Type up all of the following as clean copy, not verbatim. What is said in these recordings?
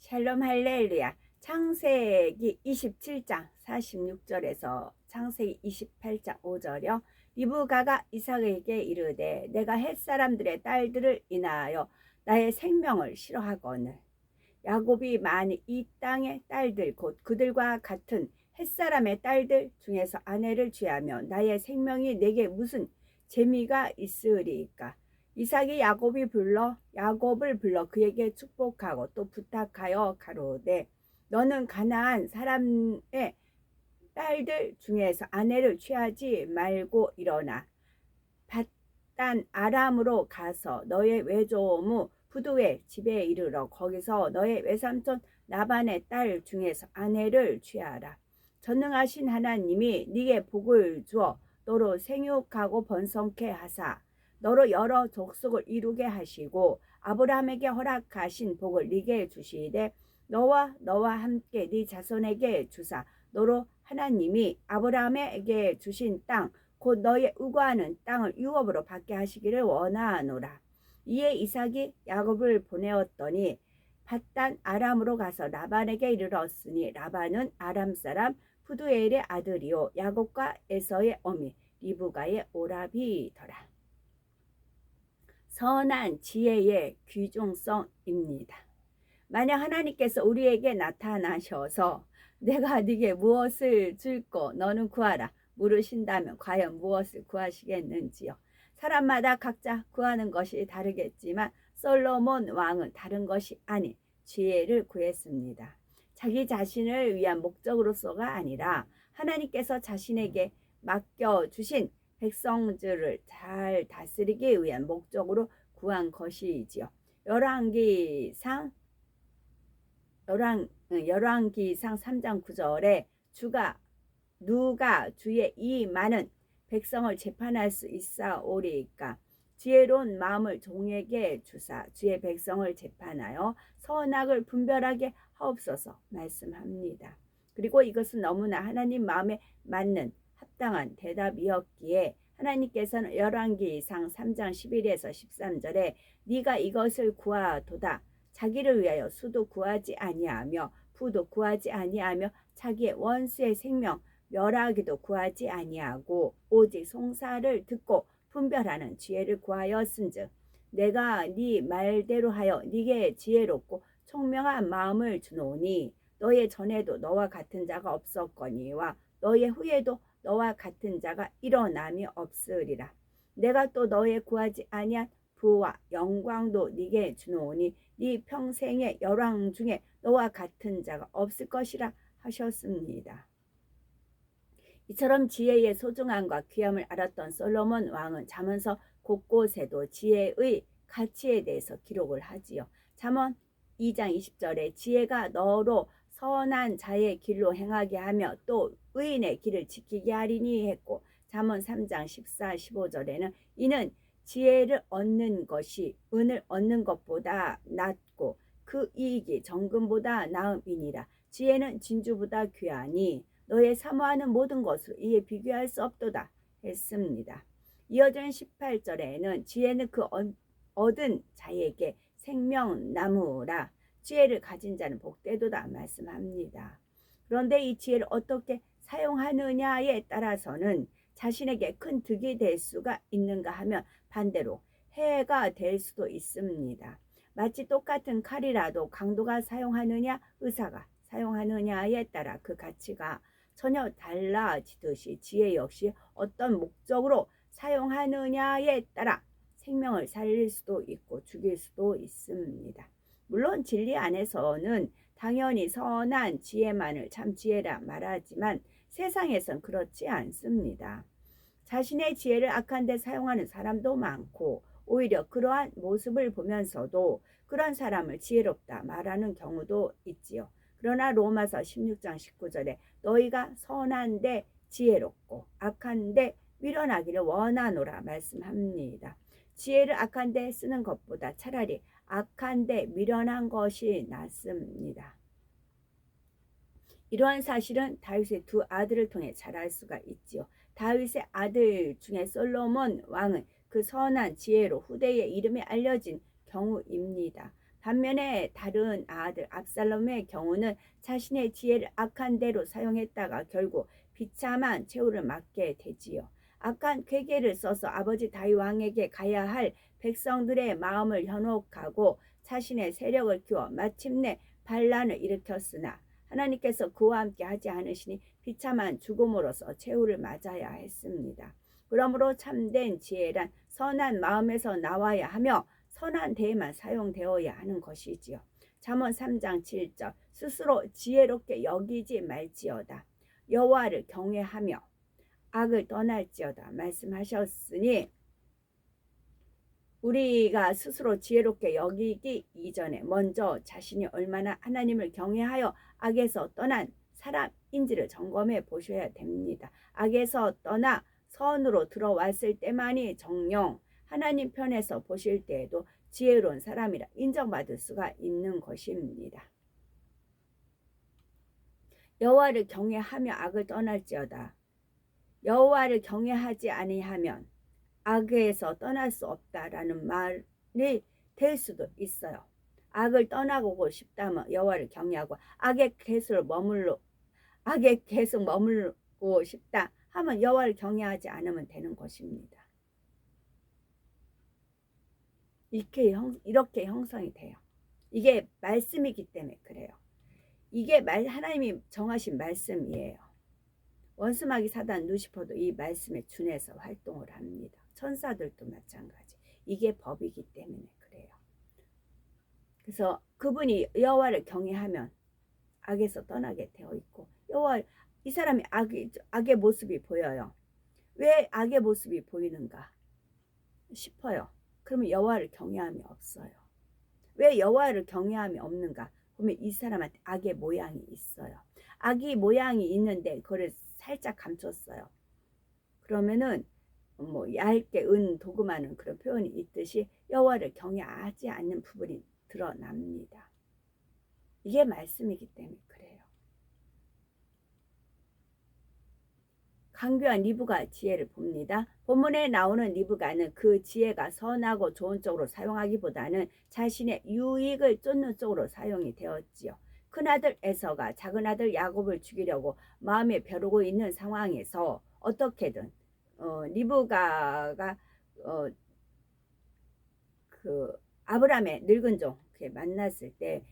샬롬 할렐루야. 창세기 27장 46절에서 창세기 28장 5절이요. 리브가가 이삭에게 이르되 내가 햇사람들의 딸들을 인하여 나의 생명을 싫어하거늘 야곱이 만일 이 땅의 딸들 곧 그들과 같은 햇사람의 딸들 중에서 아내를 취하며 나의 생명이 내게 무슨 재미가 있으리까. 이삭이 야곱을 불러 그에게 축복하고 또 부탁하여 가로되 너는 가나안 사람의 딸들 중에서 아내를 취하지 말고 일어나 밧단 아람으로 가서 너의 외조무 부두의 집에 이르러 거기서 너의 외삼촌 라반의 딸 중에서 아내를 취하라. 전능하신 하나님이 네게 복을 주어 너로 생육하고 번성케 하사 너로 여러 족속을 이루게 하시고 아브라함에게 허락하신 복을 네게 주시되 너와 함께 네 자손에게 주사 너로 하나님이 아브라함에게 주신 땅 곧 너의 우거하는 땅을 유업으로 받게 하시기를 원하노라. 이에 이삭이 야곱을 보내었더니 밧단 아람으로 가서 라반에게 이르렀으니 라반은 아람 사람 푸두엘의 아들이요 야곱과 에서의 어미 리브가의 오라비더라. 선한 지혜의 귀중성입니다. 만약 하나님께서 우리에게 나타나셔서 내가 네게 무엇을 줄고 너는 구하라 물으신다면 과연 무엇을 구하시겠는지요. 사람마다 각자 구하는 것이 다르겠지만 솔로몬 왕은 다른 것이 아닌 지혜를 구했습니다. 자기 자신을 위한 목적으로서가 아니라 하나님께서 자신에게 맡겨주신 백성들을 잘 다스리기 위한 목적으로 구한 것이지요. 열왕기상 3장 9절에 누가 주의 이 많은 백성을 재판할 수 있사오리까. 지혜로운 마음을 종에게 주사 주의 백성을 재판하여 선악을 분별하게 하옵소서 말씀합니다. 그리고 이것은 너무나 하나님 마음에 맞는 합당한 대답이었기에 하나님께서는 열왕기상 3장 11에서 13절에 네가 이것을 구하도다. 자기를 위하여 수도 구하지 아니하며 부도 구하지 아니하며 자기의 원수의 생명 멸하기도 구하지 아니하고 오직 송사를 듣고 분별하는 지혜를 구하였은즉 내가 네 말대로 하여 네게 지혜롭고 총명한 마음을 주노니 너의 전에도 너와 같은 자가 없었거니와 너의 후에도 너와 같은 자가 일어남이 없으리라. 내가 또 너의 구하지 아니한 부와 영광도 네게 주노니 네 평생의 열왕 중에 너와 같은 자가 없을 것이라 하셨습니다. 이처럼 지혜의 소중함과 귀함을 알았던 솔로몬 왕은 잠언서 곳곳에도 지혜의 가치에 대해서 기록을 하지요. 잠언 2장 20절에 지혜가 너로 선한 자의 길로 행하게 하며 또 의인의 길을 지키게 하리니 했고 잠언 3장 14, 15절에는 이는 지혜를 얻는 것이 은을 얻는 것보다 낫고 그 이익이 정금보다 나음이니라. 지혜는 진주보다 귀하니 너의 사모하는 모든 것으로 이에 비교할 수 없도다 했습니다. 이어지는 18절에는 지혜는 그 얻은 자에게 생명나무라. 지혜를 가진 자는 복되도다 말씀합니다. 그런데 이 지혜를 어떻게 사용하느냐에 따라서는 자신에게 큰 득이 될 수가 있는가 하면 반대로 해가 될 수도 있습니다. 마치 똑같은 칼이라도 강도가 사용하느냐 의사가 사용하느냐에 따라 그 가치가 전혀 달라지듯이 지혜 역시 어떤 목적으로 사용하느냐에 따라 생명을 살릴 수도 있고 죽일 수도 있습니다. 물론 진리 안에서는 당연히 선한 지혜만을 참 지혜라 말하지만 세상에선 그렇지 않습니다. 자신의 지혜를 악한 데 사용하는 사람도 많고 오히려 그러한 모습을 보면서도 그런 사람을 지혜롭다 말하는 경우도 있지요. 그러나 로마서 16장 19절에 너희가 선한데 지혜롭고 악한데 미련하기를 원하노라 말씀합니다. 지혜를 악한데 쓰는 것보다 차라리 악한데 미련한 것이 낫습니다. 이러한 사실은 다윗의 두 아들을 통해 잘 알 수가 있지요. 다윗의 아들 중에 솔로몬 왕은 그 선한 지혜로 후대에 이름이 알려진 경우입니다. 반면에 다른 아들 압살롬의 경우는 자신의 지혜를 악한 대로 사용했다가 결국 비참한 최후를 맞게 되지요. 악한 괴계를 써서 아버지 다윗 왕에게 가야 할 백성들의 마음을 현혹하고 자신의 세력을 키워 마침내 반란을 일으켰으나 하나님께서 그와 함께 하지 않으시니 비참한 죽음으로써 최후를 맞아야 했습니다. 그러므로 참된 지혜란 선한 마음에서 나와야 하며 선한 대에만 사용되어야 하는 것이지요. 잠언 3장 7절 스스로 지혜롭게 여기지 말지어다. 여호와를 경외하며 악을 떠날지어다 말씀하셨으니 우리가 스스로 지혜롭게 여기기 이전에 먼저 자신이 얼마나 하나님을 경외하여 악에서 떠난 사람인지를 점검해 보셔야 됩니다. 악에서 떠나 선으로 들어왔을 때만이 정녕 하나님 편에서 보실 때에도 지혜로운 사람이라 인정받을 수가 있는 것입니다. 여호와를 경외하며 악을 떠날지어다. 여호와를 경외하지 아니하면 악에서 떠날 수 없다라는 말이 될 수도 있어요. 악을 떠나고 싶다면 여호와를 경외하고 악에 계속 머물고 싶다 하면 여호와를 경외하지 않으면 되는 것입니다. 이렇게 형성이 돼요. 이게 말씀이기 때문에 그래요. 이게 하나님이 정하신 말씀이에요. 원수마귀 사단 루시퍼도 이 말씀에 준해서 활동을 합니다. 천사들도 마찬가지. 이게 법이기 때문에 그래요. 그래서 그분이 여호와를 경외하면 악에서 떠나게 되어 있고 이 사람이 악의 모습이 보여요. 왜 악의 모습이 보이는가 싶어요. 그러면 여호와를 경외함이 없어요. 왜 여호와를 경외함이 없는가? 보면 이 사람한테 악의 모양이 있어요. 악의 모양이 있는데 그걸 살짝 감췄어요. 그러면은 얇게 도금하는 그런 표현이 있듯이 여호와를 경외하지 않는 부분이 드러납니다. 이게 말씀이기 때문에 그래요. 강교한 리브가 지혜를 봅니다. 본문에 나오는 리브가는 그 지혜가 선하고 좋은 쪽으로 사용하기보다는 자신의 유익을 쫓는 쪽으로 사용이 되었지요. 큰아들 에서가 작은아들 야곱을 죽이려고 마음에 벼르고 있는 상황에서 어떻게든 리브가가 그 아브라함의 늙은 종 만났을 때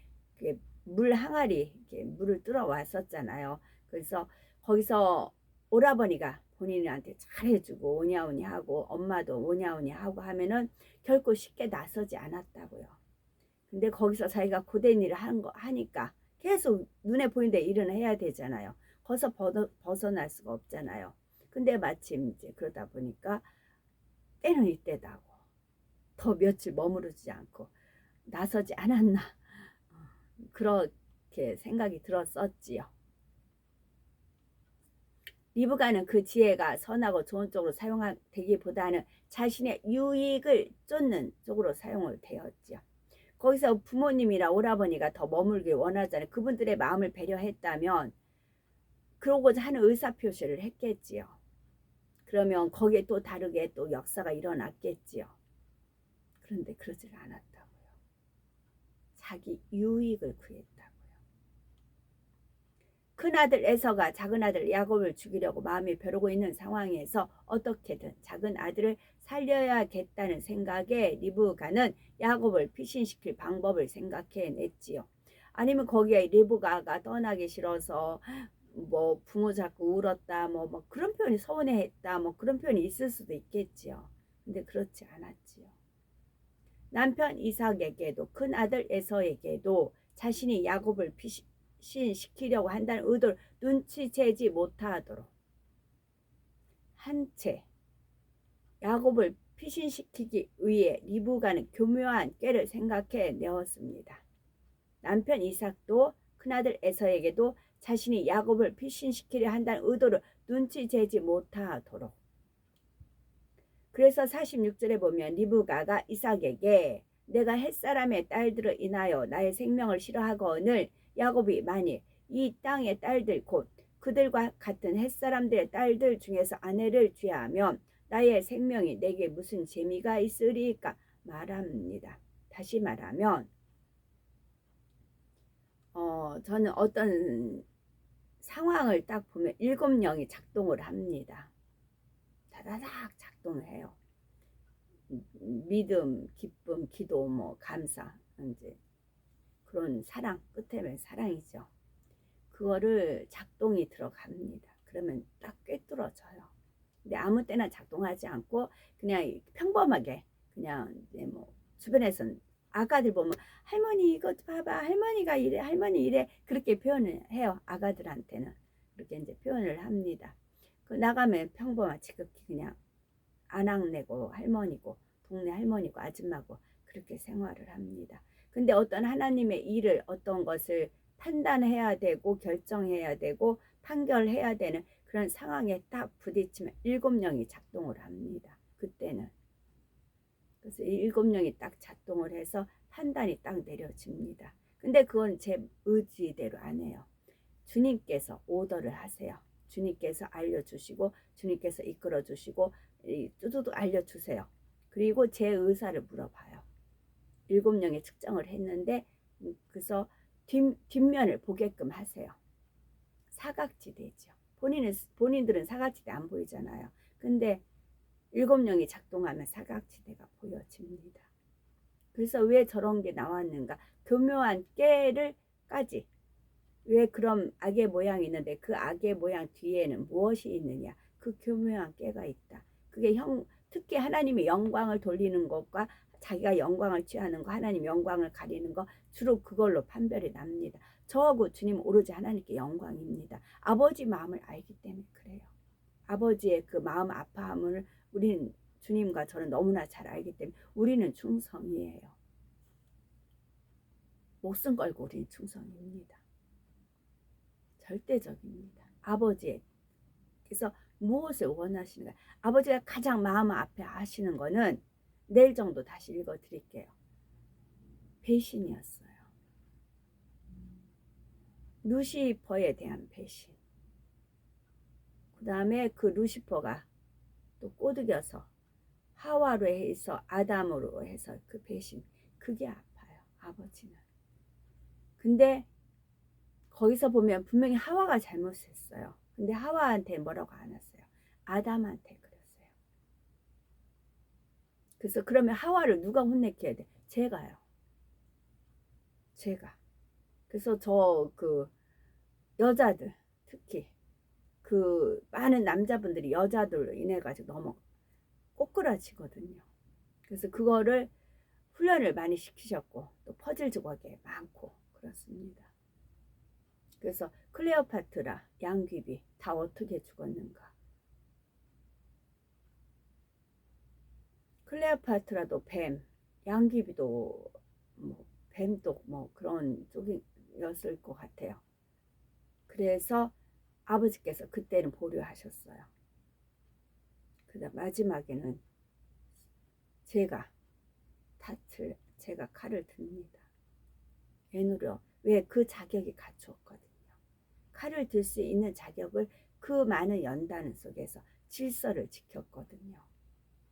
물 항아리 물을 뚫어 왔었잖아요. 그래서 거기서 오라버니가 본인한테 잘해주고 오냐오냐 하고 엄마도 오냐오냐 하고 하면은 결코 쉽게 나서지 않았다고요. 근데 거기서 자기가 고된 일을 하니까 계속 눈에 보이는데 일은 해야 되잖아요. 거기서 벗어날 수가 없잖아요. 근데 마침 이제 그러다 보니까 때는 이때다고 더 며칠 머무르지 않고 나서지 않았나 그렇게 생각이 들었었지요. 리브가는 그 지혜가 선하고 좋은 쪽으로 사용되기보다는 자신의 유익을 쫓는 쪽으로 사용을 되었죠. 거기서 부모님이나 오라버니가 더 머물길 원하잖아요. 그분들의 마음을 배려했다면 그러고자 하는 의사표시를 했겠지요. 그러면 거기에 또 다르게 또 역사가 일어났겠지요. 그런데 그러질 않았다고요. 자기 유익을 구했다고요. 큰아들 에서가 작은아들 야곱을 죽이려고 마음이 벼르고 있는 상황에서 어떻게든 작은아들을 살려야겠다는 생각에 리브가는 야곱을 피신시킬 방법을 생각해냈지요. 아니면 거기에 리브가가 떠나기 싫어서 부모 자꾸 울었다 그런 표현이 서운해했다 그런 표현이 있을 수도 있겠지요. 근데 그렇지 않았지요. 남편 이삭에게도 큰아들 에서에게도 자신이 야곱을 피신시키려고 한다는 의도를 눈치채지 못하도록 한 채 야곱을 피신시키기 위해 리브가는 교묘한 꾀를 생각해 내었습니다. 남편 이삭도 큰아들 에서에게도 자신이 야곱을 피신시키려 한다는 의도를 눈치채지 못하도록. 그래서 46절에 보면 리브가가 이삭에게 내가 햇사람의 딸들을 인하여 나의 생명을 싫어하거늘 야곱이 만일 이 땅의 딸들 곧 그들과 같은 햇사람들의 딸들 중에서 아내를 취하면 나의 생명이 내게 무슨 재미가 있으리까 말합니다. 다시 말하면 저는 어떤 상황을 딱 보면 7명이 작동을 합니다. 다다닥 작동을 해요. 믿음, 기쁨, 기도, 뭐 감사, 이제 그런 사랑, 끝에는 사랑이죠. 그거를 작동이 들어갑니다. 그러면 딱 꿰뚫어져요. 근데 아무 때나 작동하지 않고 그냥 평범하게 그냥 이제 뭐 주변에서는 아가들 보면 할머니 이것 봐봐, 할머니가 이래, 할머니 이래, 그렇게 표현을 해요. 아가들한테는 그렇게 이제 표현을 합니다. 그 나가면 평범한 지극히 그냥 아낙네고 할머니고 동네 할머니고 아줌마고 그렇게 생활을 합니다. 근데 어떤 하나님의 일을, 어떤 것을 판단해야 되고 결정해야 되고 판결해야 되는 그런 상황에 딱 부딪히면 7명이 작동을 합니다. 그때는. 그래서 7명이 딱 작동을 해서 판단이 딱 내려집니다. 근데 그건 제 의지대로 안 해요. 주님께서 오더를 하세요. 주님께서 알려주시고 주님께서 이끌어주시고 뚜두두 알려주세요. 그리고 제 의사를 물어봐요. 7명의 측정을 했는데 그래서 뒷면을 보게끔 하세요. 사각지대죠. 본인들은 사각지대 안 보이잖아요. 근데 7명이 작동하면 사각지대가 보여집니다. 그래서 왜 저런 게 나왔는가? 교묘한 깨를까지 왜 그런 악의 모양이 있는데 그 악의 모양 뒤에는 무엇이 있느냐? 그 교묘한 깨가 있다. 그게 특히 하나님의 영광을 돌리는 것과 자기가 영광을 취하는 거, 하나님 영광을 가리는 거 주로 그걸로 판별이 납니다. 저하고 주님 오로지 하나님께 영광입니다. 아버지 마음을 알기 때문에 그래요. 아버지의 그 마음 아파함을 우리는 주님과 저는 너무나 잘 알기 때문에 우리는 충성이에요. 목숨 걸고 우리는 충성입니다. 절대적입니다. 아버지께서 무엇을 원하시는가? 아버지가 가장 마음 앞에 하시는 거는 내일 정도 다시 읽어드릴게요. 배신이었어요. 루시퍼에 대한 배신. 그 다음에 그 루시퍼가 또 꼬드겨서 하와로 해서 아담으로 해서 그 배신. 그게 아파요. 아버지는. 근데 거기서 보면 분명히 하와가 잘못했어요. 근데 하와한테 뭐라고 안 했어요. 아담한테 그랬어요. 그래서 그러면 하와를 누가 혼내켜야 돼? 제가요. 제가. 그래서 저 그 여자들 특히 그 많은 남자분들이 여자들로 인해 가지고 너무 꼬꾸라지거든요. 그래서 그거를 훈련을 많이 시키셨고 또 퍼즐 조각이 많고 그렇습니다. 그래서 클레오파트라, 양귀비 다 어떻게 죽었는가? 클레오파트라도 뱀, 양귀비도 뭐 뱀도 뭐 그런 쪽이었을 것 같아요. 그래서 아버지께서 그때는 보류하셨어요. 그다음 마지막에는 제가 칼을 듭니다. 애누려 왜 그 자격이 갖추었거든요. 칼을 들 수 있는 자격을 그 많은 연단 속에서 질서를 지켰거든요.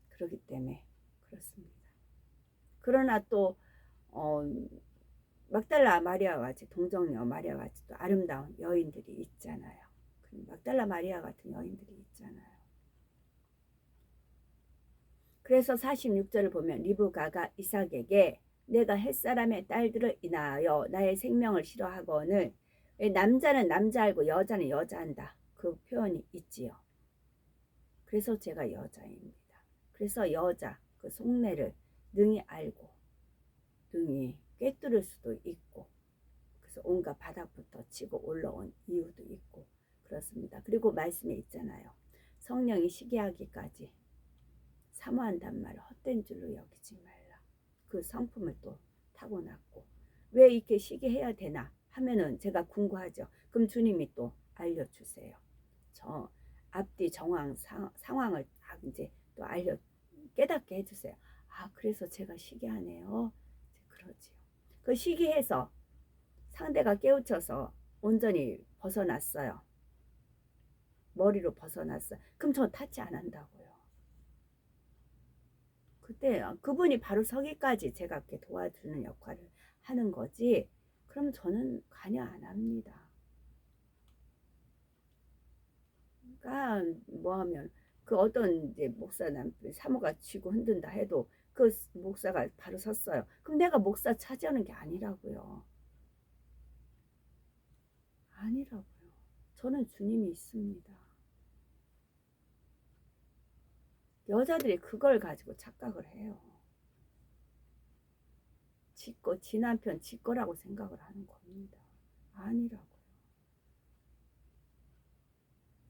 그렇기 때문에 그렇습니다. 그러나 또 막달라 마리아와 같이 동정녀 마리아 같이 또 아름다운 여인들이 있잖아요. 막달라 마리아 같은 여인들이 있잖아요. 그래서 46절을 보면 리브가가 이삭에게 내가 햇사람의 딸들을 인하여 나의 생명을 싫어하거늘 남자는 남자 알고 여자는 여자 한다. 그 표현이 있지요. 그래서 제가 여자입니다. 그래서 여자 그 속내를 능히 알고 능히 꿰뚫을 수도 있고 그래서 온갖 바닥부터 치고 올라온 이유도 있고 그렇습니다. 그리고 말씀에 있잖아요. 성령이 시기하기까지 사모한단 말을 헛된 줄로 여기지 말라. 그 성품을 또 타고났고 왜 이렇게 시기해야 되나 하면은 제가 궁금하죠. 그럼 주님이 또 알려주세요. 저 앞뒤 상황을 다 이제 또 깨닫게 해주세요. 아 그래서 제가 시기하네요. 그러지요. 그 시기해서 상대가 깨우쳐서 온전히 벗어났어요. 머리로 벗어났어요. 그럼 저 타치 안 한다고요. 그때 그분이 바로 서기까지 제가 이렇게 도와주는 역할을 하는 거지. 그럼 저는 관여 안 합니다. 그러니까 뭐 하면 그 어떤 이제 목사 남편 사모가 쥐고 흔든다 해도 그 목사가 바로 섰어요. 그럼 내가 목사 차지하는 게 아니라고요. 아니라고요. 저는 주님이 있습니다. 여자들이 그걸 가지고 착각을 해요. 지 남편 지 거라고 생각을 하는 겁니다. 아니라고요.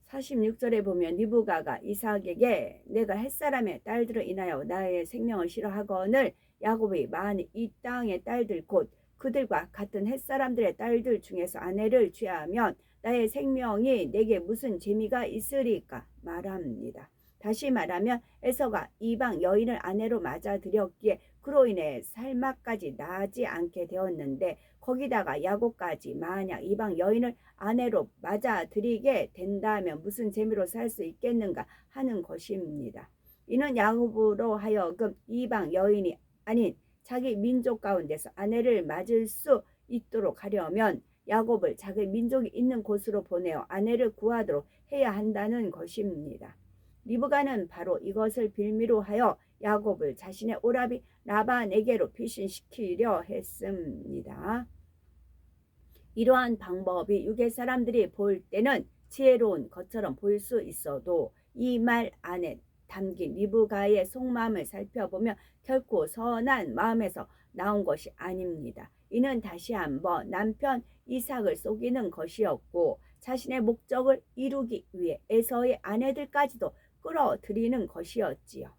46절에 보면 리브가가 이삭에게 내가 햇사람의 딸들을 인하여 나의 생명을 싫어하거늘 야곱이 만일 이 땅의 딸들 곧 그들과 같은 햇사람들의 딸들 중에서 아내를 취하면 나의 생명이 내게 무슨 재미가 있으리까 말합니다. 다시 말하면 에서가 이방 여인을 아내로 맞아들였기에 그로 인해 살맛까지 나지 않게 되었는데 거기다가 야곱까지 만약 이방 여인을 아내로 맞아들이게 된다면 무슨 재미로 살 수 있겠는가 하는 것입니다. 이는 야곱으로 하여금 이방 여인이 아닌 자기 민족 가운데서 아내를 맞을 수 있도록 하려면 야곱을 자기 민족이 있는 곳으로 보내어 아내를 구하도록 해야 한다는 것입니다. 리브가는 바로 이것을 빌미로 하여 야곱을 자신의 오라비 라반에게로 피신시키려 했습니다. 이러한 방법이 유괴 사람들이 볼 때는 지혜로운 것처럼 보일 수 있어도 이 말 안에 담긴 리브가의 속마음을 살펴보면 결코 선한 마음에서 나온 것이 아닙니다. 이는 다시 한번 남편 이삭을 속이는 것이었고 자신의 목적을 이루기 위해 에서의 아내들까지도 끌어들이는 것이었지요.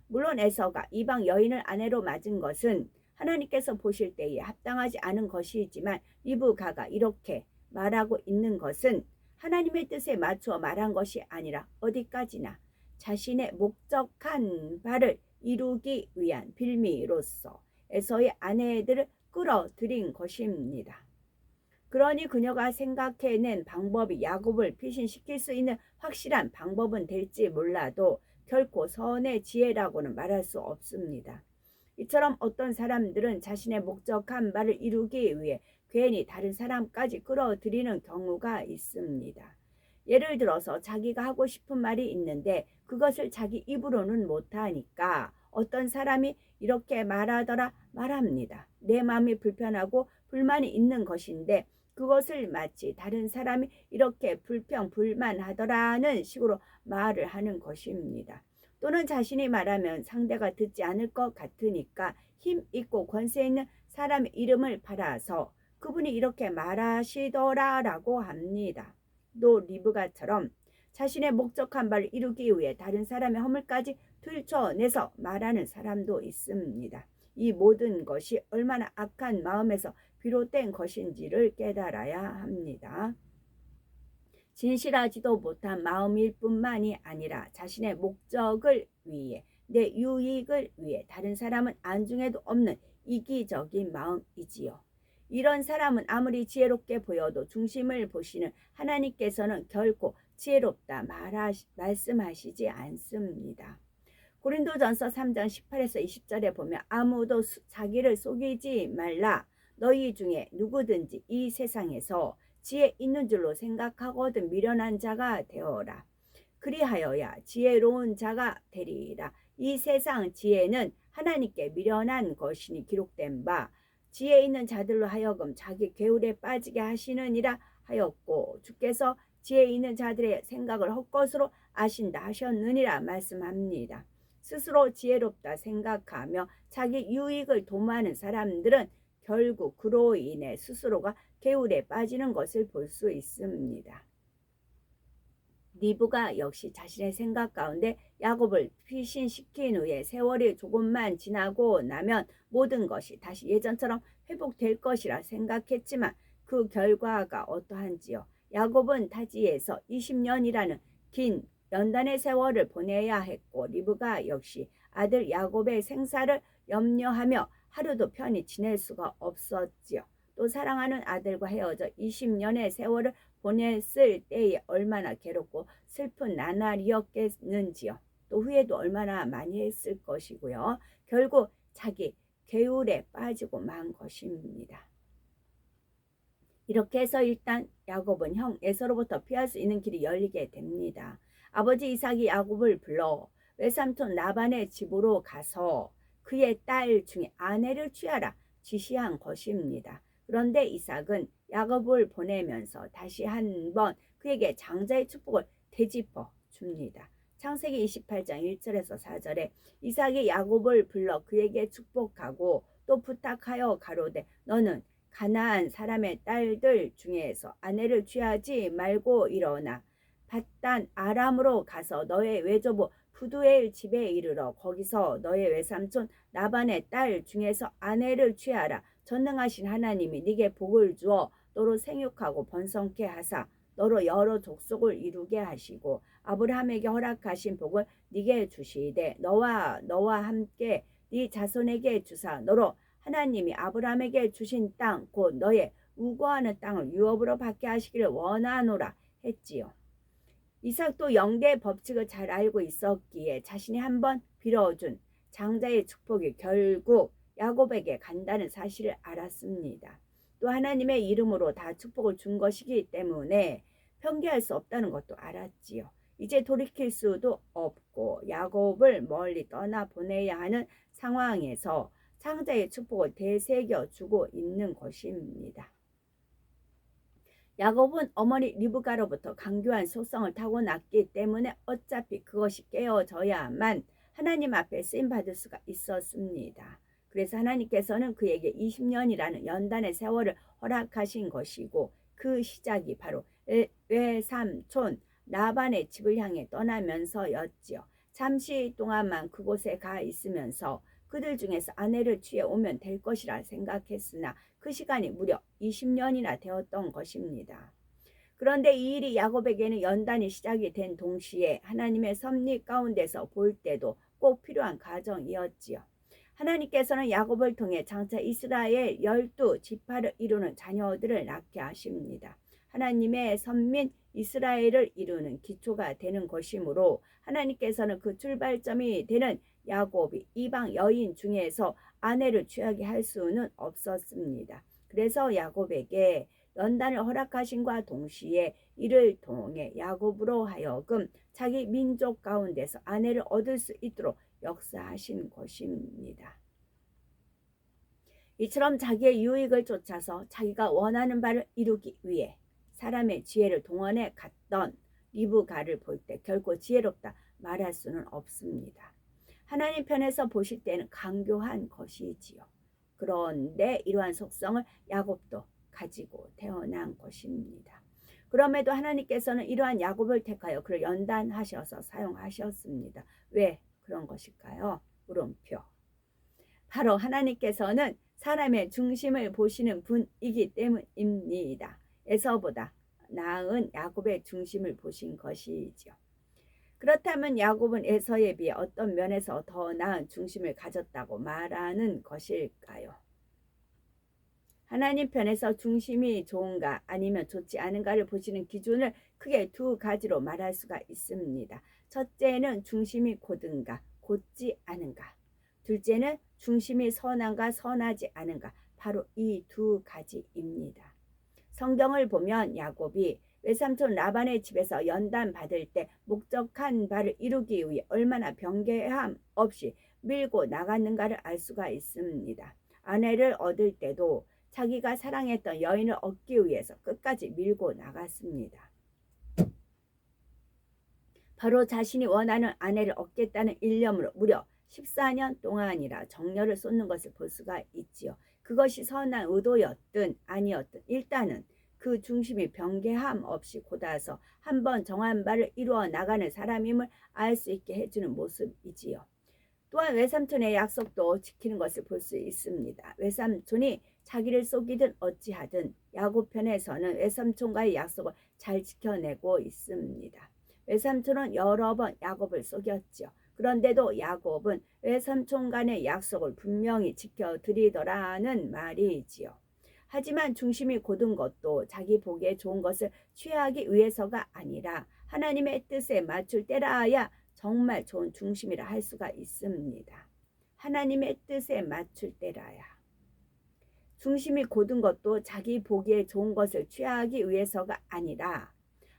물론 에서가 이방 여인을 아내로 맞은 것은 하나님께서 보실 때에 합당하지 않은 것이지만 리브가가 이렇게 말하고 있는 것은 하나님의 뜻에 맞추어 말한 것이 아니라 어디까지나 자신의 목적한 바를 이루기 위한 빌미로서 에서의 아내들을 끌어들인 것입니다. 그러니 그녀가 생각해낸 방법이 야곱을 피신시킬 수 있는 확실한 방법은 될지 몰라도 결코 선의 지혜라고는 말할 수 없습니다. 이처럼 어떤 사람들은 자신의 목적한 바를 이루기 위해 괜히 다른 사람까지 끌어들이는 경우가 있습니다. 예를 들어서 자기가 하고 싶은 말이 있는데 그것을 자기 입으로는 못하니까 어떤 사람이 이렇게 말하더라 말합니다. 내 마음이 불편하고 불만이 있는 것인데 그것을 마치 다른 사람이 이렇게 불평불만하더라는 식으로 말을 하는 것입니다. 또는 자신이 말하면 상대가 듣지 않을 것 같으니까 힘 있고 권세 있는 사람의 이름을 팔아서 그분이 이렇게 말하시더라라고 합니다. 또 리브가처럼 자신의 목적한 바를 이루기 위해 다른 사람의 허물까지 들춰내서 말하는 사람도 있습니다. 이 모든 것이 얼마나 악한 마음에서 비롯된 것인지를 깨달아야 합니다. 진실하지도 못한 마음일 뿐만이 아니라 자신의 목적을 위해 내 유익을 위해 다른 사람은 안중에도 없는 이기적인 마음이지요. 이런 사람은 아무리 지혜롭게 보여도 중심을 보시는 하나님께서는 결코 지혜롭다 말씀하시지 않습니다. 고린도전서 3장 18에서 20절에 보면 아무도 자기를 속이지 말라. 너희 중에 누구든지 이 세상에서 지혜 있는 줄로 생각하거든 미련한 자가 되어라. 그리하여야 지혜로운 자가 되리라. 이 세상 지혜는 하나님께 미련한 것이니 기록된 바 지혜 있는 자들로 하여금 자기 괴울에 빠지게 하시느니라 하였고 주께서 지혜 있는 자들의 생각을 헛것으로 아신다 하셨느니라 말씀합니다. 스스로 지혜롭다 생각하며 자기 유익을 도모하는 사람들은 결국 그로 인해 스스로가 개울에 빠지는 것을 볼 수 있습니다. 리브가 역시 자신의 생각 가운데 야곱을 피신시킨 후에 세월이 조금만 지나고 나면 모든 것이 다시 예전처럼 회복될 것이라 생각했지만 그 결과가 어떠한지요. 야곱은 타지에서 20년이라는 긴 연단의 세월을 보내야 했고 리브가 역시 아들 야곱의 생사를 염려하며 하루도 편히 지낼 수가 없었지요. 또 사랑하는 아들과 헤어져 20년의 세월을 보냈을 때에 얼마나 괴롭고 슬픈 나날이었겠는지요. 또 후회도 얼마나 많이 했을 것이고요. 결국 자기 괴울에 빠지고 만 것입니다. 이렇게 해서 일단 야곱은 형 에서로부터 피할 수 있는 길이 열리게 됩니다. 아버지 이삭이 야곱을 불러 외삼촌 라반의 집으로 가서 그의 딸 중에 아내를 취하라 지시한 것입니다. 그런데 이삭은 야곱을 보내면서 다시 한번 그에게 장자의 축복을 되짚어 줍니다. 창세기 28장 1절에서 4절에 이삭이 야곱을 불러 그에게 축복하고 또 부탁하여 가로되 너는 가나안 사람의 딸들 중에서 아내를 취하지 말고 일어나 밧단 아람으로 가서 너의 외조부 부두엘 집에 이르러 거기서 너의 외삼촌 라반의 딸 중에서 아내를 취하라. 전능하신 하나님이 네게 복을 주어 너로 생육하고 번성케 하사 너로 여러 족속을 이루게 하시고 아브라함에게 허락하신 복을 네게 주시되 너와 함께 네 자손에게 주사 너로 하나님이 아브라함에게 주신 땅 곧 너의 우거하는 땅을 유업으로 받게 하시기를 원하노라 했지요. 이삭도 영계 법칙을 잘 알고 있었기에 자신이 한번 빌어준 장자의 축복이 결국 야곱에게 간다는 사실을 알았습니다. 또 하나님의 이름으로 다 축복을 준 것이기 때문에 편개할 수 없다는 것도 알았지요. 이제 돌이킬 수도 없고 야곱을 멀리 떠나 보내야 하는 상황에서 장자의 축복을 되새겨 주고 있는 것입니다. 야곱은 어머니 리브가로부터 강교한 속성을 타고났기 때문에 어차피 그것이 깨어져야만 하나님 앞에 쓰임받을 수가 있었습니다. 그래서 하나님께서는 그에게 20년이라는 연단의 세월을 허락하신 것이고 그 시작이 바로 외삼촌 라반의 집을 향해 떠나면서였지요. 잠시 동안만 그곳에 가 있으면서 그들 중에서 아내를 취해 오면 될 것이라 생각했으나 그 시간이 무려 20년이나 되었던 것입니다. 그런데 이 일이 야곱에게는 연단이 시작이 된 동시에 하나님의 섭리 가운데서 볼 때도 꼭 필요한 과정이었지요. 하나님께서는 야곱을 통해 장차 이스라엘 12지파를 이루는 자녀들을 낳게 하십니다. 하나님의 선민 이스라엘을 이루는 기초가 되는 것이므로 하나님께서는 그 출발점이 되는 야곱이 이방 여인 중에서 아내를 취하게 할 수는 없었습니다. 그래서 야곱에게 연단을 허락하신과 동시에 이를 통해 야곱으로 하여금 자기 민족 가운데서 아내를 얻을 수 있도록 역사하신 것입니다. 이처럼 자기의 유익을 쫓아서 자기가 원하는 바를 이루기 위해 사람의 지혜를 동원해 갔던 리브가를 볼 때 결코 지혜롭다 말할 수는 없습니다. 하나님 편에서 보실 때는 강교한 것이지요. 그런데 이러한 속성을 야곱도 가지고 태어난 것입니다. 그럼에도 하나님께서는 이러한 야곱을 택하여 그를 연단하셔서 사용하셨습니다. 왜 그런 것일까요? 물음표. 바로 하나님께서는 사람의 중심을 보시는 분이기 때문입니다. 에서보다 나은 야곱의 중심을 보신 것이지요. 그렇다면 야곱은 에서에 비해 어떤 면에서 더 나은 중심을 가졌다고 말하는 것일까요? 하나님 편에서 중심이 좋은가 아니면 좋지 않은가를 보시는 기준을 크게 두 가지로 말할 수가 있습니다. 첫째는 중심이 곧은가 곧지 않은가, 둘째는 중심이 선한가 선하지 않은가, 바로 이 두 가지입니다. 성경을 보면 야곱이 외삼촌 라반의 집에서 연단 받을 때 목적한 바를 이루기 위해 얼마나 변개함 없이 밀고 나갔는가를 알 수가 있습니다. 아내를 얻을 때도 자기가 사랑했던 여인을 얻기 위해서 끝까지 밀고 나갔습니다. 바로 자신이 원하는 아내를 얻겠다는 일념으로 무려 14년 동안이라 정열을 쏟는 것을 볼 수가 있지요. 그것이 선한 의도였든 아니었든 일단은 그 중심이 변개함 없이 곧아서 한번 정한 바를 이루어 나가는 사람임을 알 수 있게 해주는 모습이지요. 또한 외삼촌의 약속도 지키는 것을 볼 수 있습니다. 외삼촌이 자기를 속이든 어찌하든 야곱 편에서는 외삼촌과의 약속을 잘 지켜내고 있습니다. 외삼촌은 여러 번 야곱을 속였죠. 그런데도 야곱은 외삼촌 간의 약속을 분명히 지켜드리더라는 말이지요. 하지만 중심이 곧은 것도 자기 보기에 좋은 것을 취하기 위해서가 아니라 하나님의 뜻에 맞출 때라야 정말 좋은 중심이라 할 수가 있습니다. 하나님의 뜻에 맞출 때라야. 중심이 곧은 것도 자기 보기에 좋은 것을 취하기 위해서가 아니라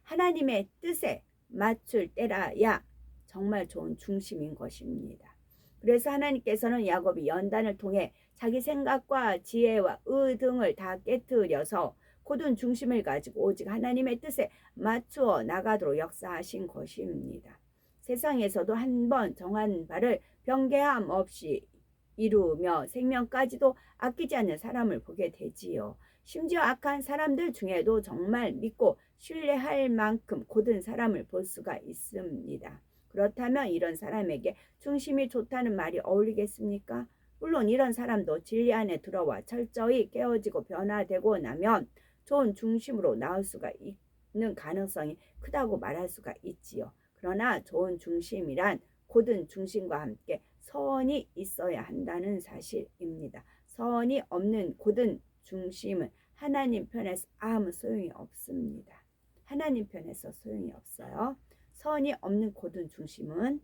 하나님의 뜻에 맞출 때라야 정말 좋은 중심인 것입니다. 그래서 하나님께서는 야곱이 연단을 통해 자기 생각과 지혜와 의 등을 다 깨뜨려서 곧은 중심을 가지고 오직 하나님의 뜻에 맞추어 나가도록 역사하신 것입니다. 세상에서도 한 번 정한 바를 변개함 없이 이루며 생명까지도 아끼지 않는 사람을 보게 되지요. 심지어 악한 사람들 중에도 정말 믿고 신뢰할 만큼 곧은 사람을 볼 수가 있습니다. 그렇다면 이런 사람에게 중심이 좋다는 말이 어울리겠습니까? 물론 이런 사람도 진리 안에 들어와 철저히 깨어지고 변화되고 나면 좋은 중심으로 나올 수가 있는 가능성이 크다고 말할 수가 있지요. 그러나 좋은 중심이란 곧은 중심과 함께 선이 있어야 한다는 사실입니다. 선이 없는 곧은 중심은 하나님 편에서 아무 소용이 없습니다. 하나님 편에서 소용이 없어요. 선이 없는 곧은 중심은,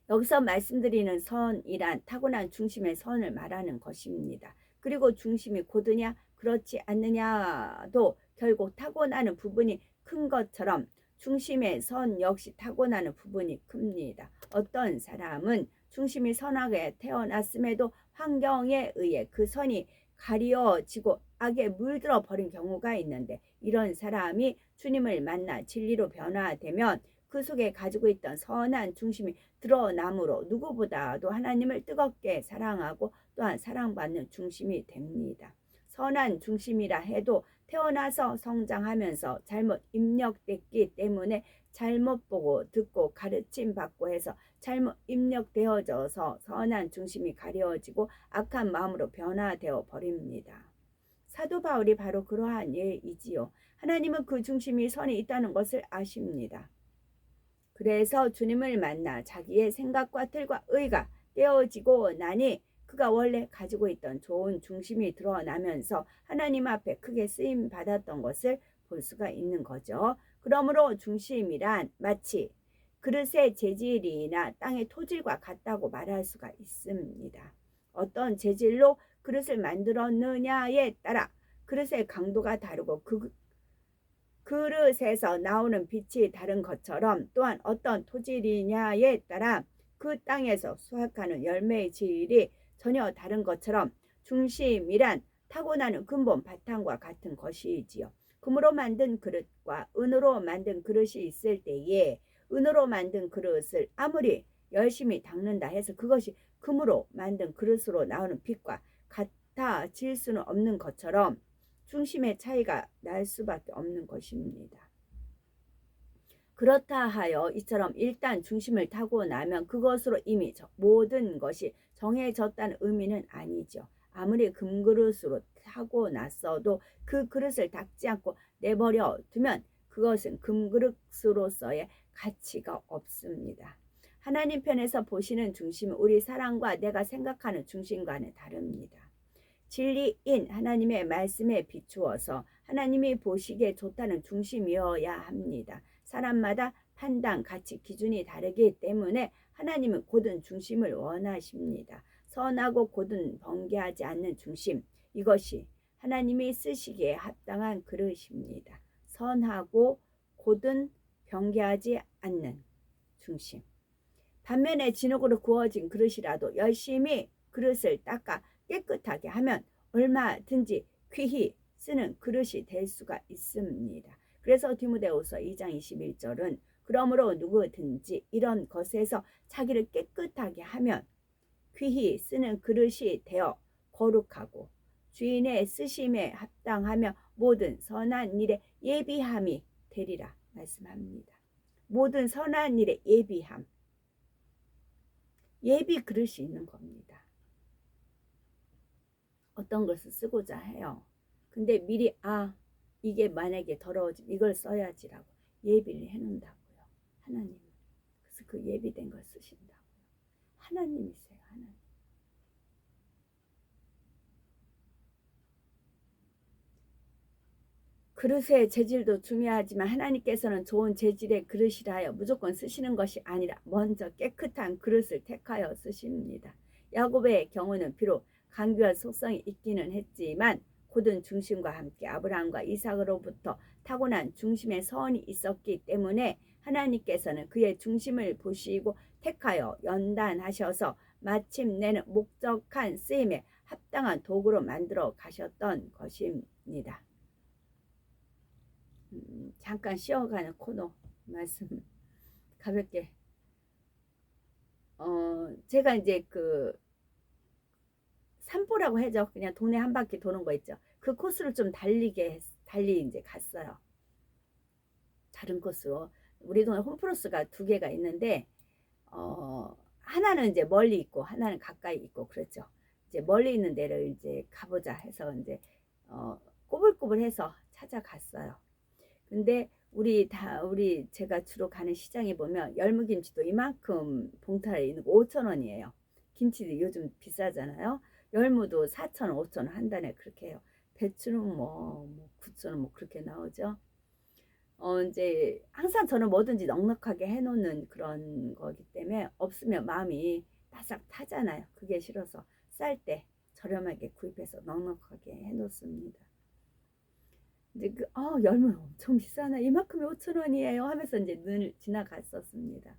여기서 말씀드리는 선이란 타고난 중심의 선을 말하는 것입니다. 그리고 중심이 곧으냐 그렇지 않느냐도 결국 타고나는 부분이 큰 것처럼 중심의 선 역시 타고나는 부분이 큽니다. 어떤 사람은 중심이 선하게 태어났음에도 환경에 의해 그 선이 가려지고 악에 물들어 버린 경우가 있는데, 이런 사람이 주님을 만나 진리로 변화되면 그 속에 가지고 있던 선한 중심이 드러나므로 누구보다도 하나님을 뜨겁게 사랑하고 또한 사랑받는 중심이 됩니다. 선한 중심이라 해도 태어나서 성장하면서 잘못 입력됐기 때문에 잘못 보고 듣고 가르침 받고 해서 잘못 입력되어져서 선한 중심이 가려지고 악한 마음으로 변화되어 버립니다. 사도 바울이 바로 그러한 예이지요. 하나님은 그 중심이 선이 있다는 것을 아십니다. 그래서 주님을 만나 자기의 생각과 틀과 의가 떼어지고 나니 그가 원래 가지고 있던 좋은 중심이 드러나면서 하나님 앞에 크게 쓰임 받았던 것을 볼 수가 있는 거죠. 그러므로 중심이란 마치 그릇의 재질이나 땅의 토질과 같다고 말할 수가 있습니다. 어떤 재질로 그릇을 만들었느냐에 따라 그릇의 강도가 다르고 그 그릇에서 나오는 빛이 다른 것처럼, 또한 어떤 토질이냐에 따라 그 땅에서 수확하는 열매의 질이 전혀 다른 것처럼 중심이란 타고나는 근본 바탕과 같은 것이지요. 금으로 만든 그릇과 은으로 만든 그릇이 있을 때에 은으로 만든 그릇을 아무리 열심히 닦는다 해서 그것이 금으로 만든 그릇으로 나오는 빛과 같아질 수는 없는 것처럼 중심의 차이가 날 수밖에 없는 것입니다. 그렇다 하여 이처럼 일단 중심을 타고 나면 그것으로 이미 모든 것이 정해졌다는 의미는 아니죠. 아무리 금그릇으로 타고 났어도 그 그릇을 닦지 않고 내버려 두면 그것은 금그릇으로서의 가치가 없습니다. 하나님 편에서 보시는 중심은 우리 사랑과 내가 생각하는 중심과는 다릅니다. 진리인 하나님의 말씀에 비추어서 하나님이 보시기에 좋다는 중심이어야 합니다. 사람마다 판단, 가치, 기준이 다르기 때문에 하나님은 곧은 중심을 원하십니다. 선하고 곧은 번개하지 않는 중심, 이것이 하나님이 쓰시기에 합당한 그릇입니다. 선하고 곧은 변개하지 않는 중심. 반면에 진흙으로 구워진 그릇이라도 열심히 그릇을 닦아 깨끗하게 하면 얼마든지 귀히 쓰는 그릇이 될 수가 있습니다. 그래서 디모데후서 2장 21절은 그러므로 누구든지 이런 것에서 자기를 깨끗하게 하면 귀히 쓰는 그릇이 되어 거룩하고 주인의 쓰심에 합당하며 모든 선한 일에 예비함이 되리라 말씀합니다. 모든 선한 일에 예비함, 예비 그릇이 있는 겁니다. 어떤 것을 쓰고자 해요. 근데 미리 이게 만약에 더러워지면 이걸 써야지라고 예비를 해놓는다고요. 하나님은. 그래서 그 예비된 걸 쓰신다고요. 하나님이세요. 하나님. 그릇의 재질도 중요하지만 하나님께서는 좋은 재질의 그릇이라 하여 무조건 쓰시는 것이 아니라 먼저 깨끗한 그릇을 택하여 쓰십니다. 야곱의 경우는 비록 강교한 속성이 있기는 했지만 고든 중심과 함께 아브라함과 이삭으로부터 타고난 중심의 선이 있었기 때문에 하나님께서는 그의 중심을 보시고 택하여 연단하셔서 마침내는 목적한 쓰임에 합당한 도구로 만들어 가셨던 것입니다. 잠깐 쉬어가는 코너 말씀 가볍게. 제가 이제 그 산보라고 해죠. 그냥 동네 한 바퀴 도는 거 있죠. 그 코스를 좀 달리 이제 갔어요. 다른 코스로. 우리 동네 홈플러스가 2개가 있는데, 하나는 이제 멀리 있고, 하나는 가까이 있고, 그랬죠. 이제 멀리 있는 데를 이제 가보자 해서 이제, 꼬불꼬불해서 찾아갔어요. 근데 우리 제가 주로 가는 시장에 보면 열무김치도 이만큼 봉투에 있는 거 5,000원이에요. 김치도 요즘 비싸잖아요. 열무도 4,000원, 5,000원 한 단에 그렇게 해요. 배추는 뭐 9,000원 뭐 그렇게 나오죠. 이제 항상 저는 뭐든지 넉넉하게 해놓는 그런 거기 때문에 없으면 마음이 바싹 타잖아요. 그게 싫어서 쌀 때 저렴하게 구입해서 넉넉하게 해놓습니다. 이제 열무 엄청 비싸나 이만큼이 5,000원이에요 하면서 이제 늘 지나갔었습니다.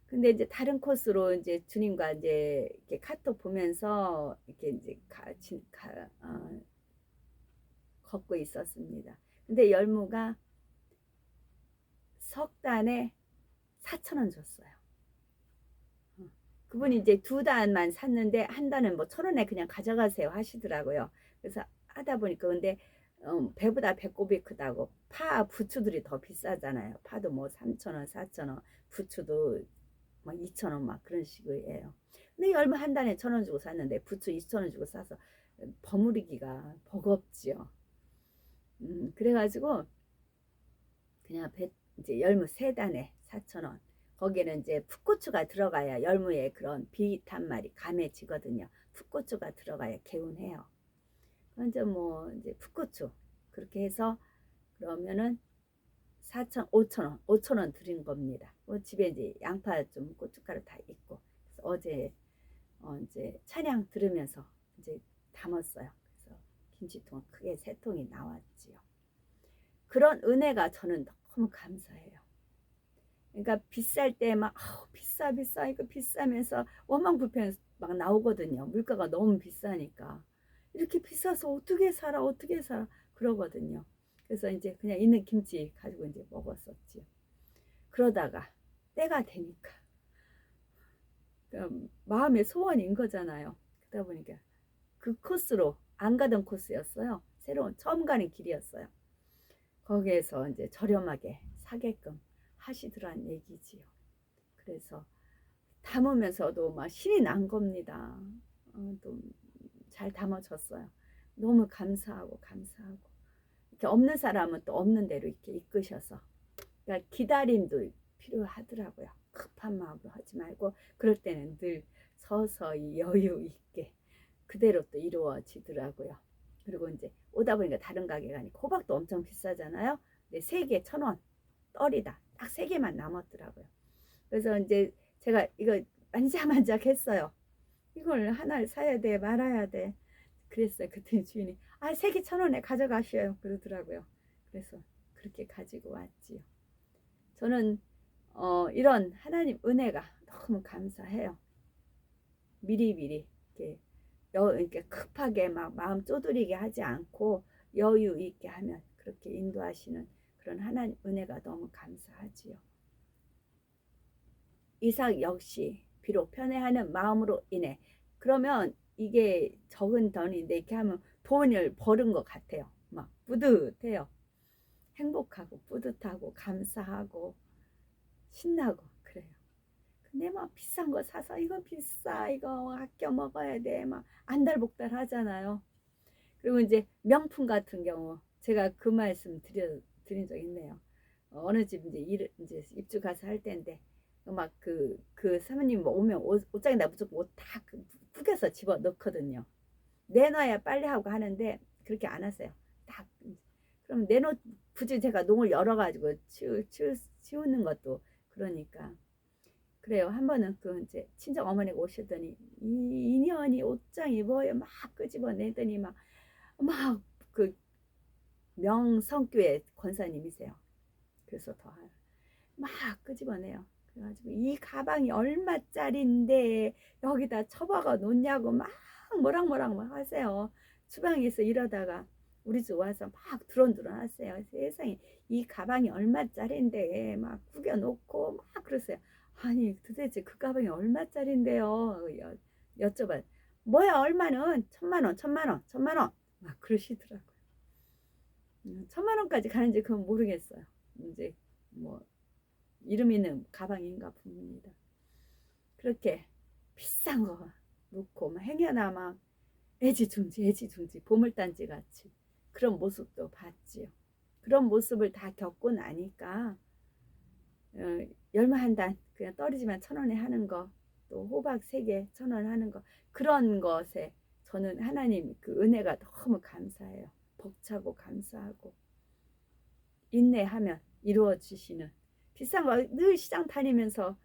근데 이제 다른 코스로 이제 주님과 이제 이렇게 카톡 보면서 이렇게 이제 걷고 있었습니다. 근데 열무가 석 단에 4,000원 줬어요. 그분이 이제 2단만 샀는데 한 단은 뭐 1,000원에 그냥 가져가세요 하시더라고요. 그래서 하다 보니까 근데 배보다 배꼽이 크다고 부추들이 더 비싸잖아요. 파도 뭐 3,000원, 4,000원, 부추도 막 2,000원 막 그런 식이에요. 근데 열무 한 단에 1,000원 주고 샀는데 부추 2,000원 주고 사서 버무리기가 버겁지요. 그래가지고 그냥 이제 열무 3단에 4,000원. 거기에는 이제 풋고추가 들어가야 열무에 그런 비릿한 맛이 감해지거든요. 풋고추가 들어가야 개운해요. 먼저 뭐 이제 풋고추 그렇게 해서 그러면은 5,000원, 5,000원 드린 겁니다. 집에 이제 양파 좀 고춧가루 다 있고 어제 이제 찬양 들으면서 이제 담았어요. 그래서 김치통 크게 3통이 나왔지요. 그런 은혜가 저는 너무 감사해요. 그러니까 비쌀 때 막 비싸 이거 비싸면서 원망불평 막 나오거든요. 물가가 너무 비싸니까 이렇게 비싸서 어떻게 살아 그러거든요. 그래서 이제 그냥 있는 김치 가지고 이제 먹었었지요. 그러다가 때가 되니까 그러니까 마음의 소원인 거잖아요. 그러다 보니까 그 코스로 안 가던 코스였어요. 새로운 처음 가는 길이었어요. 거기에서 이제 저렴하게 사게끔 하시더란 얘기지요. 그래서 담으면서도 막 신이 난 겁니다. 또 잘 담아졌어요. 너무 감사하고 이렇게 없는 사람은 또 없는 대로 이렇게 이끄셔서 그러니까 기다림도 필요하더라고요. 급한 마음으로 하지 말고 그럴 때는 늘 서서히 여유 있게 그대로 또 이루어지더라고요. 그리고 이제 오다 보니까 다른 가게가 아니고 호박도 엄청 비싸잖아요. 근데 3개 1,000원 떨이다. 딱 3개만 남았더라고요. 그래서 이제 제가 이거 만작만작 했어요. 이걸 하나를 사야 돼 말아야 돼 그랬어요. 그때 주인이 3개 1,000원에 가져가셔요 그러더라고요. 그래서 그렇게 가지고 왔지요. 저는 이런 하나님 은혜가 너무 감사해요. 미리미리 이렇게 급하게 막 마음 쪼들리게 하지 않고 여유 있게 하면 그렇게 인도하시는 그런 하나님 은혜가 너무 감사하지요. 이삭 역시 비록 편애하는 마음으로 인해 그러면 이게 적은 돈인데 이렇게 하면 돈을 버는 것 같아요. 막 뿌듯해요. 행복하고 뿌듯하고 감사하고 신나고 그래요. 근데 막 비싼 거 사서 이거 비싸 이거 아껴 먹어야 돼 막 안달복달 하잖아요. 그리고 이제 명품 같은 경우 제가 그 말씀 드린 적 있네요. 어느 집 이제 입주 가서 할 때인데 막 그 사모님 뭐 오면 옷장에다 무조건 옷 다 구겨서 집어 넣거든요. 내놔야 빨리 하고 하는데 그렇게 안 하세요. 딱 그럼 굳이 제가 농을 열어가지고 치우는 것도 그러니까 그래요. 한 번은 그 이제 친정 어머니가 오시더니 이 인연이 옷장 입어요. 막 끄집어내더니 막 그 명성교회 권사님이세요. 그래서 더 막 끄집어내요. 그래가지고 이 가방이 얼마짜린데 여기다 처박아 놓냐고 막 뭐랑뭐랑 막 하세요. 주방에서 이러다가 우리 집 와서 막 두런두런 하세요. 세상에 이 가방이 얼마짜린데 막 구겨놓고 막 그러세요. 아니 도대체 그 가방이 얼마짜린데요? 여쭤봐요. 뭐야 얼마는? 1,000만 원, 1,000만 원, 1,000만 원 막 그러시더라고요. 1,000만 원까지 가는지 그건 모르겠어요. 이제 뭐 이름 있는 가방인가 봅니다. 그렇게 비싼 거 놓고 막 행여나 막 애지중지 보물단지 같이 그런 모습도 봤지요. 그런 모습을 다 겪고 나니까 열무 한 단 그냥 떨어지면 1,000원에 하는 거, 또 호박 3개 1,000원 하는 거, 그런 것에 저는 하나님 그 은혜가 너무 감사해요. 벅차고 감사하고 인내하면 이루어지시는, 비싼 거 늘 시장 다니면서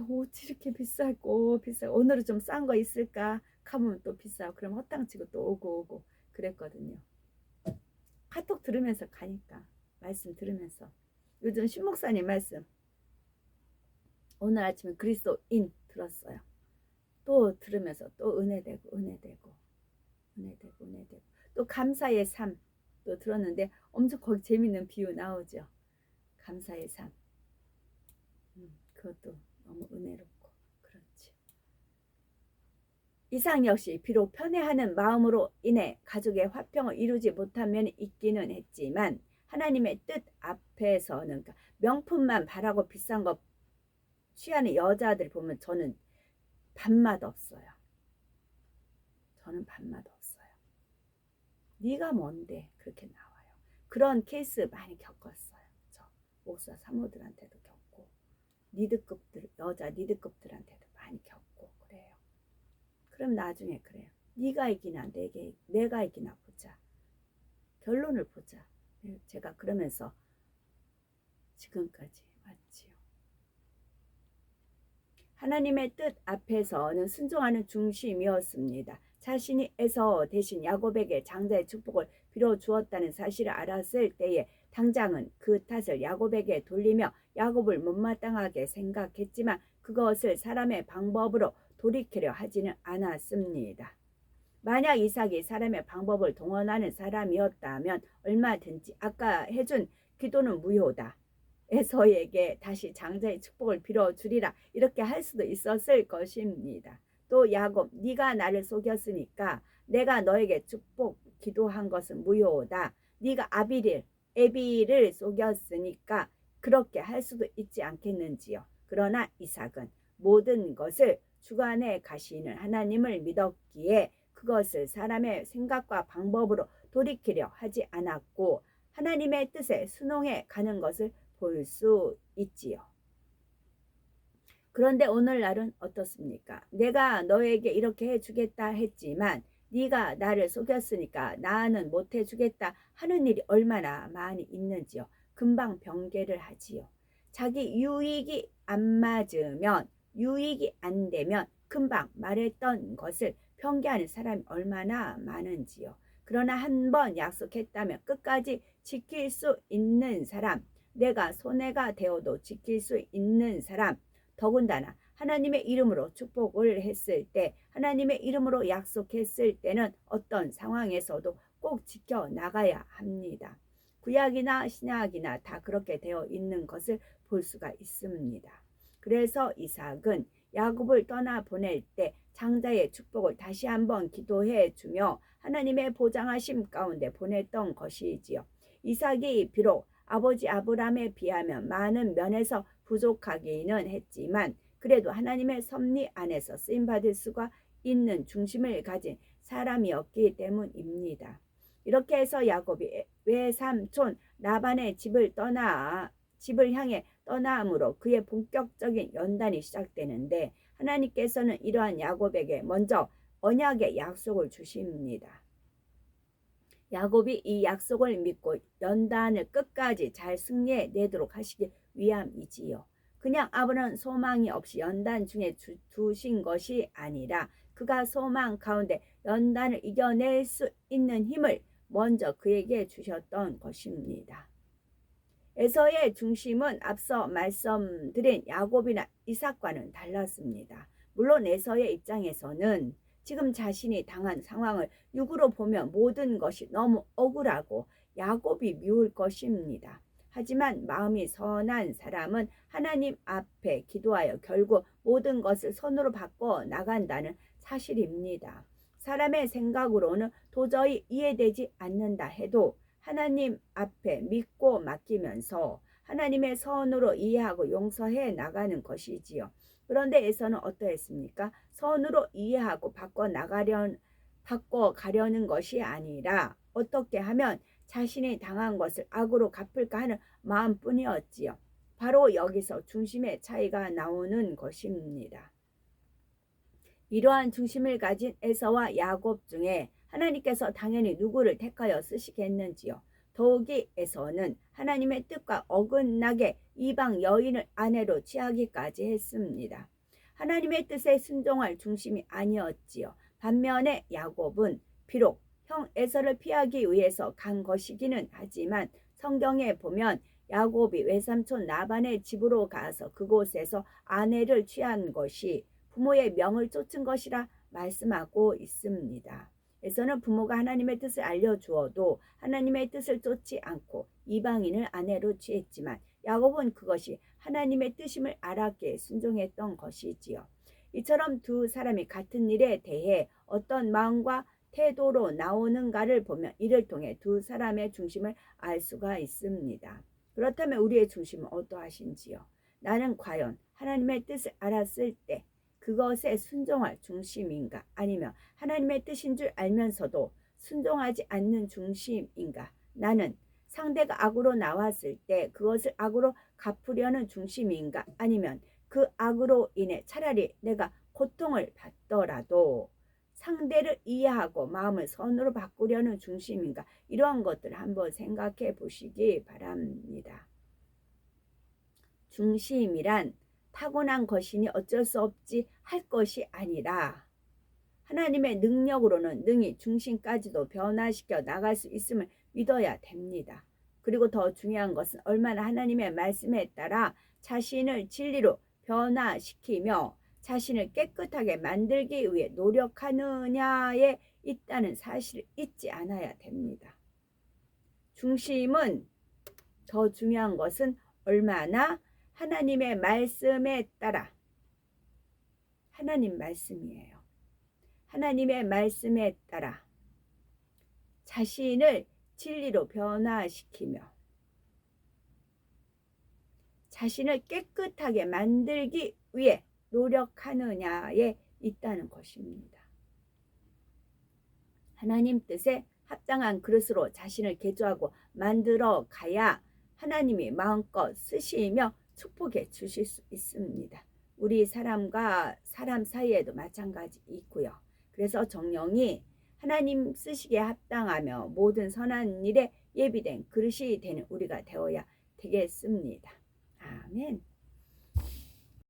옷이 이렇게 비싸고 오늘은 좀 싼 거 있을까 하면 또 비싸고 그럼 허탕치고 또 오고 그랬거든요. 카톡 들으면서 가니까, 말씀 들으면서 요즘 신목사님 말씀 오늘 아침에 그리스도인 들었어요. 또 들으면서 또 은혜되고 또 감사의 삶 또 들었는데 엄청 거기 재밌는 비유 나오죠. 감사의 삶. 그것도 너무 은혜롭고 그렇지. 이상 역시 비록 편애하는 마음으로 인해 가족의 화평을 이루지 못한 면이 있기는 했지만 하나님의 뜻 앞에서는, 그러니까 명품만 바라고 비싼 거 취하는 여자들 보면 저는 밥맛 없어요. 저는 밥맛 없어요. 네가 뭔데 그렇게 나와요. 그런 케이스 많이 겪었어요. 저 목사 사모들한테도 겪고 리드급들, 여자 리드급들한테도 많이 겪고 그래요. 그럼 나중에 그래요. 네가 이기나 내가 이기나 보자. 결론을 보자. 제가 그러면서 지금까지 왔지요. 하나님의 뜻 앞에서는 순종하는 중심이었습니다. 자신이 에서 대신 야곱에게 장자의 축복을 빌어주었다는 사실을 알았을 때에 당장은 그 탓을 야곱에게 돌리며 야곱을 못마땅하게 생각했지만 그것을 사람의 방법으로 돌이키려 하지는 않았습니다. 만약 이삭이 사람의 방법을 동원하는 사람이었다면 얼마든지 아까 해준 기도는 무효다, 에서에게 다시 장자의 축복을 빌어주리라 이렇게 할 수도 있었을 것입니다. 또 야곱, 네가 나를 속였으니까 내가 너에게 축복 기도한 것은 무효다. 네가 에비를 속였으니까 그렇게 할 수도 있지 않겠는지요. 그러나 이삭은 모든 것을 주관해 가시는 하나님을 믿었기에 그것을 사람의 생각과 방법으로 돌이키려 하지 않았고 하나님의 뜻에 순종해 가는 것을 볼 수 있지요. 그런데 오늘날은 어떻습니까? 내가 너에게 이렇게 해주겠다 했지만 네가 나를 속였으니까 나는 못해주겠다 하는 일이 얼마나 많이 있는지요. 금방 변개를 하지요. 자기 유익이 안 맞으면, 유익이 안 되면 금방 말했던 것을 변개하는 사람이 얼마나 많은지요. 그러나 한번 약속했다면 끝까지 지킬 수 있는 사람, 내가 손해가 되어도 지킬 수 있는 사람, 더군다나 하나님의 이름으로 축복을 했을 때, 하나님의 이름으로 약속했을 때는 어떤 상황에서도 꼭 지켜나가야 합니다. 구약이나 신약이나 다 그렇게 되어 있는 것을 볼 수가 있습니다. 그래서 이삭은 야곱을 떠나보낼 때 장자의 축복을 다시 한번 기도해 주며 하나님의 보장하심 가운데 보냈던 것이지요. 이삭이 비록 아버지 아브라함에 비하면 많은 면에서 부족하기는 했지만 그래도 하나님의 섭리 안에서 쓰임받을 수가 있는 중심을 가진 사람이었기 때문입니다. 이렇게 해서 야곱이 외삼촌 라반의 집을 향해 떠남으로 그의 본격적인 연단이 시작되는데 하나님께서는 이러한 야곱에게 먼저 언약의 약속을 주십니다. 야곱이 이 약속을 믿고 연단을 끝까지 잘 승리해내도록 하시기 위함이지요. 그냥 아브라함은 소망이 없이 연단 중에 두신 것이 아니라 그가 소망 가운데 연단을 이겨낼 수 있는 힘을 먼저 그에게 주셨던 것입니다. 에서의 중심은 앞서 말씀드린 야곱이나 이삭과는 달랐습니다. 물론 에서의 입장에서는 지금 자신이 당한 상황을 육으로 보면 모든 것이 너무 억울하고 야곱이 미울 것입니다. 하지만 마음이 선한 사람은 하나님 앞에 기도하여 결국 모든 것을 손으로 바꿔 나간다는 사실입니다. 사람의 생각으로는 도저히 이해되지 않는다 해도 하나님 앞에 믿고 맡기면서 하나님의 선으로 이해하고 용서해 나가는 것이지요. 그런데 에서는 어떠했습니까? 선으로 이해하고 바꿔 가려는 것이 아니라 어떻게 하면 자신이 당한 것을 악으로 갚을까 하는 마음뿐이었지요. 바로 여기서 중심의 차이가 나오는 것입니다. 이러한 중심을 가진 에서와 야곱 중에 하나님께서 당연히 누구를 택하여 쓰시겠는지요. 더욱이 에서는 하나님의 뜻과 어긋나게 이방 여인을 아내로 취하기까지 했습니다. 하나님의 뜻에 순종할 중심이 아니었지요. 반면에 야곱은 비록 형 에서를 피하기 위해서 간 것이기는 하지만 성경에 보면 야곱이 외삼촌 라반의 집으로 가서 그곳에서 아내를 취한 것이 부모의 명을 쫓은 것이라 말씀하고 있습니다. 에서는 부모가 하나님의 뜻을 알려주어도 하나님의 뜻을 쫓지 않고 이방인을 아내로 취했지만 야곱은 그것이 하나님의 뜻임을 알았기에 순종했던 것이지요. 이처럼 두 사람이 같은 일에 대해 어떤 마음과 태도로 나오는가를 보면 이를 통해 두 사람의 중심을 알 수가 있습니다. 그렇다면 우리의 중심은 어떠하신지요? 나는 과연 하나님의 뜻을 알았을 때 그것에 순종할 중심인가? 아니면 하나님의 뜻인 줄 알면서도 순종하지 않는 중심인가? 나는 상대가 악으로 나왔을 때 그것을 악으로 갚으려는 중심인가? 아니면 그 악으로 인해 차라리 내가 고통을 받더라도 상대를 이해하고 마음을 선으로 바꾸려는 중심인가? 이러한 것들을 한번 생각해 보시기 바랍니다. 중심이란 타고난 것이니 어쩔 수 없지 할 것이 아니라 하나님의 능력으로는 능히 중심까지도 변화시켜 나갈 수 있음을 믿어야 됩니다. 그리고 더 중요한 것은 얼마나 하나님의 말씀에 따라 자신을 진리로 변화시키며 자신을 깨끗하게 만들기 위해 노력하느냐에 있다는 사실을 잊지 않아야 됩니다. 중심은 더 중요한 것은 얼마나 하나님의 말씀에 따라 하나님 말씀이에요. 하나님의 말씀에 따라 자신을 진리로 변화시키며 자신을 깨끗하게 만들기 위해 노력하느냐에 있다는 것입니다. 하나님 뜻에 합당한 그릇으로 자신을 개조하고 만들어 가야 하나님이 마음껏 쓰시며 축복해 주실 수 있습니다. 우리 사람과 사람 사이에도 마찬가지 있고요. 그래서 정령이 하나님 쓰시기에 합당하며 모든 선한 일에 예비된 그릇이 되는 우리가 되어야 되겠습니다. 아멘.